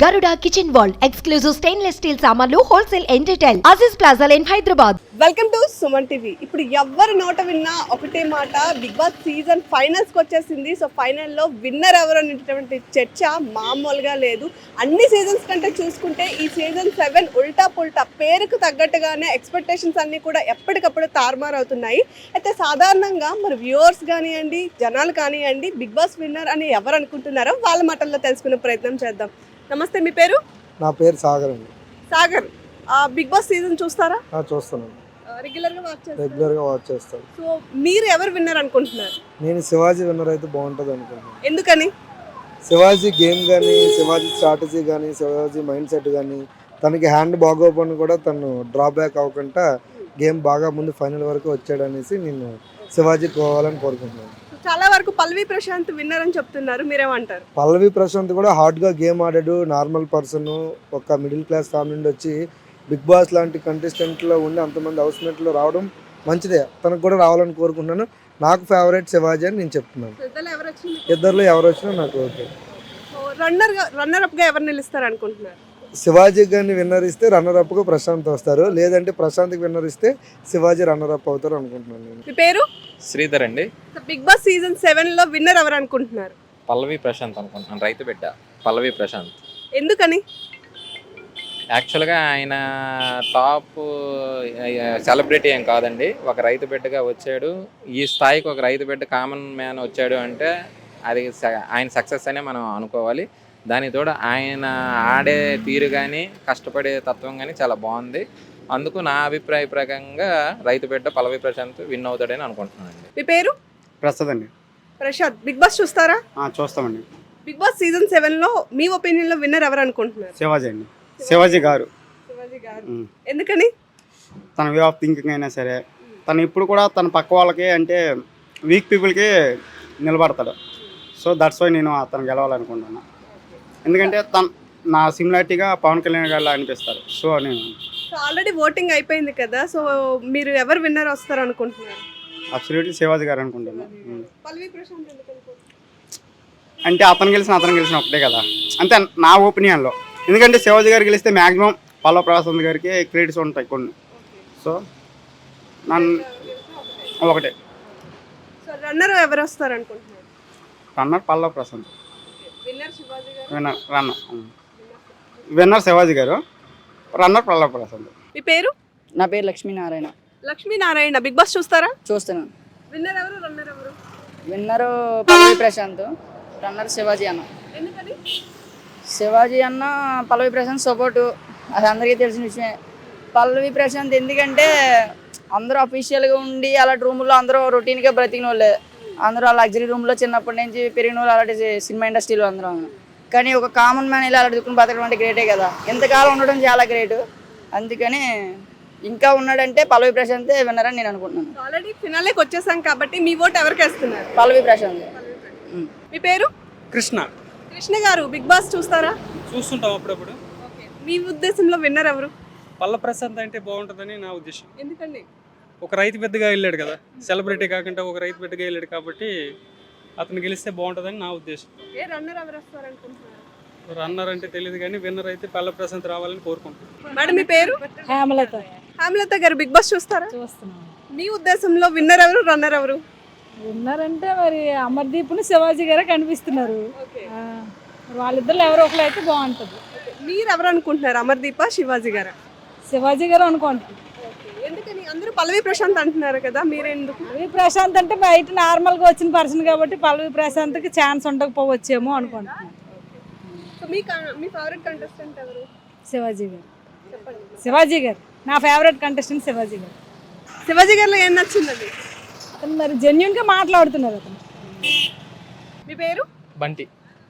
Garuda Kitchen World exclusive stainless steel సామాన్లు wholesale and retail Aziz plaza in Hyderabad. Welcome to Suman TV. ఇప్పుడు ఎవరి నోట విన్నా ఒకటే మాట, బిగ్ బాస్ సీజన్ ఫైనల్స్ కి వచ్చేసింది. సో ఫైనల్లో విన్నర్ ఎవరు అనేటువంటి చర్చ మామూలుగా లేదు. అన్ని సీజన్స్ కంటే చూసుకుంటే ఈ సీజన్ 7 ఉల్టా పుల్టా, పేరుకు తగ్గట్టుగానే ఎక్స్పెక్టేషన్స్ అన్ని కూడా ఎప్పటికప్పుడు తారుమారు అవుతున్నాయి. అయితే సాధారణంగా మరి వ్యూవర్స్ కానివ్వండి, జనాలు కానివ్వండి, బిగ్ బాస్ విన్నర్ అని ఎవరు అనుకుంటున్నారో వాళ్ళ మాటల్లో తెలుసుకునే ప్రయత్నం చేద్దాం. నమస్తే, మీ పేరు? నా పేరు సాగర్ అండి. సాగర్, బిగ్ బాస్ సీజన్ చూస్తారా? చూస్తాను, రెగ్యులర్గా వాచ్ చేస్తాను. సో మీరు ఎవరు విన్నర్ అనుకుంటున్నారు? నేను శివాజీ విన్నర్ అయితే బాగుంటుంది అనుకుంటున్నాను. ఎందుకని? శివాజీ గేమ్ కానీ, శివాజీ స్ట్రాటజీ కానీ, శివాజీ మైండ్ సెట్ కానీ, తనకి హ్యాండ్ బాగోపోయిన కూడా తను డ్రాబ్యాక్ అవ్వకుండా గేమ్ బాగా ముందు ఫైనల్ వరకు వచ్చాడనేసి నేను శివాజీ పోవాలని కోరుకుంటున్నాను. చాలా వరకు పల్లవి ప్రశాంత్ విన్నర్ అని చెప్తున్నారు, మీరేమంటారు? పల్లవి ప్రశాంత్ కూడా హార్డ్గా గేమ్ ఆడాడు. నార్మల్ పర్సన్, ఒక మిడిల్ క్లాస్ ఫ్యామిలీ నుండి వచ్చి బిగ్ బాస్ లాంటి కంటెస్టెంట్లో ఉండి అంతమంది హౌస్మేట్లో రావడం మంచిదే. తనకు కూడా రావాలని కోరుకుంటున్నాను. నాకు ఫేవరెట్ శివాజీ అని నేను చెప్తున్నాను. ఇద్దరిలో ఎవరు వచ్చినా నాకు ఓకే. రన్నర్ అప్గా ఎవరు నిలుస్తారు అనుకుంటున్నారు? శివాజీ గారిని విన్నర్ ఇస్తే రన్నర్ అప్గా ప్రశాంత్ వస్తారు, లేదంటే ప్రశాంత్కి విన్నర్ ఇస్తే శివాజీ రన్నర్ అప్ అవుతారు అనుకుంటున్నాను నేను. మీ పేరు? శ్రీధర్ అండి. బిగ్ బాస్ సీజన్ 7 లో విన్నర్ ఎవరు అనుకుంటున్నారు? పల్లవి ప్రశాంత్ అనుకుంటున్నాను. రైతు బిడ్డ పల్లవి ప్రశాంత్. ఎందుకని? యాక్చువల్గా ఆయన టాప్ సెలబ్రిటీ ఏం కాదండి, ఒక రైతు బిడ్డగా వచ్చాడు. ఈ స్థాయికి ఒక రైతు బిడ్డ కామన్ మ్యాన్ వచ్చాడు అంటే అది ఆయన సక్సెస్ అనే మనం అనుకోవాలి. దాని తోడు ఆయన ఆడే తీరు కానీ, కష్టపడే తత్వం కానీ చాలా బాగుంది. అందుకు నా అభిప్రాయ ప్రకారంగా రైతు బిడ్డ పల్లవి ప్రశాంత్ విన్ అవుతాడని అనుకుంటున్నానండి. మీ పేరు? ప్రసాద్ అండి. ప్రశాంత్, బిగ్ బాస్ చూస్తారా? చూస్తామండి. బిగ్ బాస్ సీజన్ 7 లో మీ ఒపీనియన్ లో విన్నర్ ఎవరు అనుకుంటున్నారు? శివాజీ అండి. శివాజీ గారు. ఎందుకని? తన వే ఆఫ్ థింకింగ్ అయినా సరే, తను ఇప్పుడు కూడా తన పక్క వాళ్ళకి అంటే వీక్ పీపుల్కి నిలబడతాడు. సో దట్స్ వై నేను అతను గెలవాలనుకుంటున్నాను. ఎందుకంటే నా సిమిలారిటీగా పవన్ కళ్యాణ్ గారు అనిపిస్తారు. సో నేను ఆల్రెడీ ఓటింగ్ అయిపోయింది కదా, సో మీరు ఎవరు విన్నర్ వస్తారు అనుకుంటున్నారు? అబ్సల్యూట్లీ శివాజీ గారు అనుకుంటున్నాను. పల్లవి ప్రశాంత్ అంటే అతను గెలిచిన ఒకటే కదా, అంతే నా ఒపీనియన్లో. ఎందుకంటే శివాజీ గారు గెలిస్తే మ్యాక్సిమం పల్లవ ప్రశాంత్ గారికి క్రెడిట్స్ ఉంటాయి కొన్ని. సో నన్ను ఒకటే. సో రన్నర్ ఎవరు వస్తారు అనుకుంటున్నారు? రన్నర్ పల్లవ ప్రశాంత్. విన్నర్ శివాజీ గారు. విన్నర్ శివాజీ గారు, రన్నర్ పల్లవ ప్రశాంత్. మీ పేరు? నా పేరు లక్ష్మీనారాయణ. లక్ష్మీనారాయణ, బిగ్ బాస్ చూస్తారా? చూస్తున్నాను. విన్నర్ ఎవరు, రన్నర్ ఎవరు? విన్నరు పల్లవి ప్రశాంత్, రన్నర్ శివాజీ అన్న. ఎందుకని? శివాజీ అన్న పల్లవి ప్రశాంత్ సపోర్టు, అది అందరికీ తెలిసిన విషయమే. పల్లవి ప్రశాంత్ ఎందుకంటే అందరూ అఫీషియల్గా ఉండి అలాంటి రూముల్లో అందరూ రొటీన్గా బ్రతికిన వాళ్ళే. అందరూ ఆ లగ్జరీ రూమ్లో చిన్నప్పటి నుంచి పెరిగిన వాళ్ళు, అలాంటి సినిమా ఇండస్ట్రీలో అందరూ. కానీ ఒక కామన్ మ్యాన్ ఇలా అలాంటి దుక్కుని బతకడం అంటే గ్రేటే కదా. ఇంతకాలం ఉండడం చాలా గ్రేటు. అందుకని ఇంకా ఉన్నాడంటే పల్లవి ప్రశాంతే విన్నర్ అని నేను అనుకుంటున్నాను. ఆల్రెడీ ఫినాలేకి వచ్చేసాం కాబట్టి మీ ఓట్ ఎవరికి వేస్తున్నారు? పల్లవి ప్రశాంత్. మీ పేరు? కృష్ణ. కృష్ణ గారు, బిగ్ బాస్ చూస్తారా? చూస్తుంటాం అప్పుడప్పుడు. మీ ఉద్దేశంలో విన్నర్ ఎవరు? పల్లవి ప్రశాంత్ అంటే బాగుంటుందని నా ఉద్దేశం. ఎందుకండి? ఒక రైతు బిడ్డగా వెళ్ళాడు కదా, సెలబ్రిటీ కాకుండా ఒక రైతు బిడ్డగా వెళ్ళాడు కాబట్టి అతను గెలిస్తే బాగుంటుందని నా ఉద్దేశం. రన్నర్ ఎవరు వస్తారు అనుకుంటున్నారు? రన్నర్ అంటే తెలియదు కానీ విన్నర్ అయితే పల్లవి ప్రశాంత్ రావాలని కోరుకుంటున్నాను. మేడం, మీ పేరు? హేమలత. హేమలత గారు, బిగ్ బాస్ చూస్తారా? చూస్తున్నాం. మీ ఉద్దేశంలో విన్నర్ ఎవరు, రన్నర్ ఎవరు? ఉన్నారంటే మరి అమర్దీప్ను శివాజీ గారే కనిపిస్తున్నారు. వాళ్ళిద్దరు ఎవరో ఒకరు అయితే బాగుంటుంది. మీరు ఎవరు అనుకుంటున్నారు, అమర్దీప, శివాజీ గారా? శివాజీ గారు అనుకుంటున్నారు. ఎందుకని? అందరూ పల్లవి ప్రశాంత్ అంటున్నారు కదా, మీరెందుకు? పల్లవి ప్రశాంత్ అంటే బయట నార్మల్గా వచ్చిన పర్సన్ కాబట్టి పల్లవి ప్రశాంత్కి ఛాన్స్ ఉండకపోవచ్చేమో అనుకుంటున్నాను. మీ ఫేవరెట్ కంటెస్టెంట్ ఎవరు? శివాజీ గారు. శివాజీ గారు నా ఫేవరెట్ కంటెస్టెంట్. శివాజీ గారు. శివాజీ గారిలో ఏం నచ్చిందండి? అతను మరి జెన్యున్గా మాట్లాడుతున్నారు అతను. మీ పేరు? బంటి.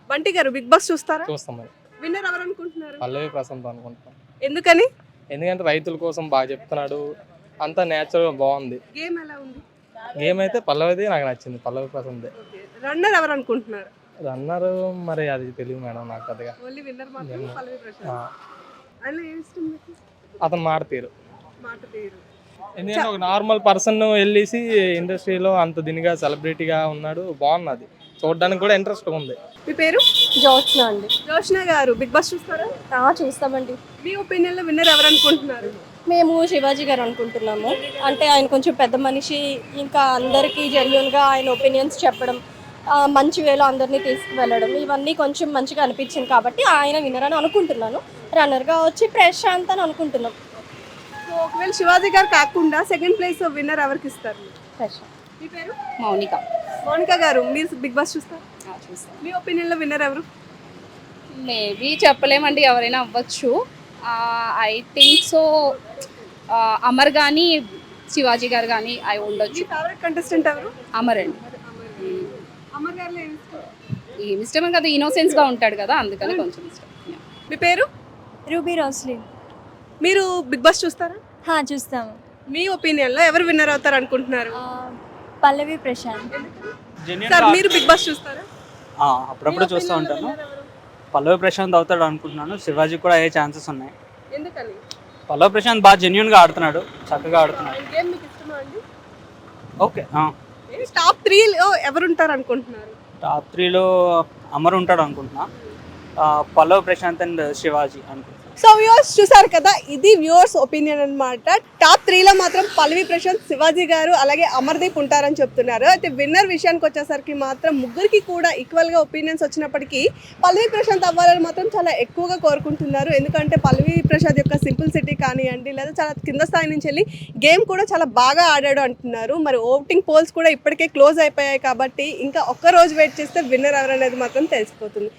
బంటి గారు, బిగ్ బాస్ చూస్తారా? చూస్తాం. మరి విన్నర్ ఎవరు అనుకుంటున్నారు? పల్లవి ప్రశాంత్ అనుకుంటున్నాం. ఎందుకని? ఎందుకంటే రైతుల కోసం బాగా చెప్తున్నాడు, అంతా నేచురల్ బాగుంది. గేమ్ ఎలా ఉంది? గేమ్ అయితే పల్లవిది నాకు నచ్చింది, పల్లవి ప్రశాంత్. రన్నర్ ఎవరు అనుకుంటున్నారు? రన్నర్ మరి అది తెలియదు మేడం నాకు పెద్దగా. ఓన్లీ విన్నర్ మాత్రం పల్లవి ప్రశాంత్. ఆయన ఏం ఇష్టం మీకు? అతను మాట తీరు. మాట తీరు. ఎందుకంటే ఒక నార్మల్ పర్సన్ వెళ్ళేసి ఇండస్ట్రీలో అంత దీనిగా సెలబ్రిటీగా ఉన్నాడు, బాగున్నది. చూడడానికి కూడా ఇంట్రెస్ట్ ఉంది. మీ పేరు? జోత్స్న అండి. జోష్న గారు బిగ్ బాస్ చూస్తారా? చూస్తామండి. మీ ఒపీనియన్లో విన్నర్ ఎవరు అనుకుంటున్నారు? మేము శివాజీ గారు అనుకుంటున్నాము. అంటే ఆయన కొంచెం పెద్ద మనిషి, ఇంకా అందరికీ జెన్యున్గా ఆయన ఒపీనియన్స్ చెప్పడం, మంచి వేలో అందరినీ తీసుకువెళ్ళడం, ఇవన్నీ కొంచెం మంచిగా అనిపించింది కాబట్టి ఆయన విన్నర్ అని అనుకుంటున్నాను. రన్నర్గా వచ్చి ప్రశాంత్ అని అనుకుంటున్నాం. సో ఒకవేళ శివాజీ గారు కాకుండా సెకండ్ ప్లేస్ విన్నర్ ఎవరికి ఇస్తారు? ప్రశాంత్. మీ పేరు? మౌనిక. మౌనిక గారు మీరు బిగ్ బాస్ చూస్తారు? చూస్తాం. మీ ఒపీనియన్లో విన్నర్ ఎవరు? మేబీ చెప్పలేమండి, ఎవరైనా అవ్వచ్చు. ఐ థింక్ సో అమర్ కానీ శివాజీ గారు కానీ అవి మీ ఉండొచ్చు. ఫేవరెట్ కంటెస్టెంట్ ఎవరు? అమర్ అండి. అమర్ గారిలో ఏమి ఇష్టం? ఏమి ఇష్టమే కదా, ఇన్నోసెన్స్గా ఉంటాడు కదా, అందుకని కొంచెం ఇష్టం. మీ పేరు? రూబీ రోస్లిన్. మీరు బిగ్ బాస్ చూస్తారా? చూస్తాము. మీ ఒపీనియన్లో ఎవరు విన్నర్ అవుతారు అనుకుంటున్నారు? పల్లవి ప్రశాంత్. సార్ మీరు బిగ్ బాస్ చూస్తారా? అప్పుడప్పుడు చూస్తూ ఉంటాను. పల్లవి ప్రశాంత్ అవుతాడు అనుకుంటున్నాను. శివాజీ కూడా అయ్యే ఛాన్సెస్ ఉన్నాయి. ఎందుకని? పల్లవి ప్రశాంత్ బాగా జెన్యున్గా ఆడుతున్నాడు, చక్కగా ఆడుతున్నాడు. గేమ్ మీకు ఇష్టమా అండి? ఓకే. టాప్ 3లో ఎవరు ఉంటారు అనుకుంటున్నారు? టాప్ 3లో అమర్ ఉంటాడు అనుకుంటున్నా. పల్లవి ప్రశాంత్ అండ్ శివాజీ అనుకుంటున్నాను. సో వ్యూవర్స్ చూసారు కదా, ఇది వ్యూవర్స్ ఒపీనియన్ అన్నమాట. టాప్ 3లో మాత్రం పల్లవి ప్రశాంత్, శివాజీ గారు అలాగే అమర్దీప్ ఉంటారని చెప్తున్నారు. అయితే విన్నర్ విషయానికి వచ్చేసరికి మాత్రం ముగ్గురికి కూడా ఈక్వల్గా ఒపీనియన్స్ వచ్చినప్పటికీ పల్లవి ప్రశాంత్ అవ్వాలని మాత్రం చాలా ఎక్కువగా కోరుకుంటున్నారు. ఎందుకంటే పల్లవి ప్రశాంత్ యొక్క సింపుల్ సిటీ కానివ్వండి, లేదా చాలా కింద స్థాయి నుంచి వెళ్ళి గేమ్ కూడా చాలా బాగా ఆడాడు అంటున్నారు. మరి ఓటింగ్ పోల్స్ కూడా ఇప్పటికే క్లోజ్ అయిపోయాయి కాబట్టి ఇంకా ఒక్క రోజు వెయిట్ చేస్తే విన్నర్ ఎవరనేది మాత్రం తెలిసిపోతుంది.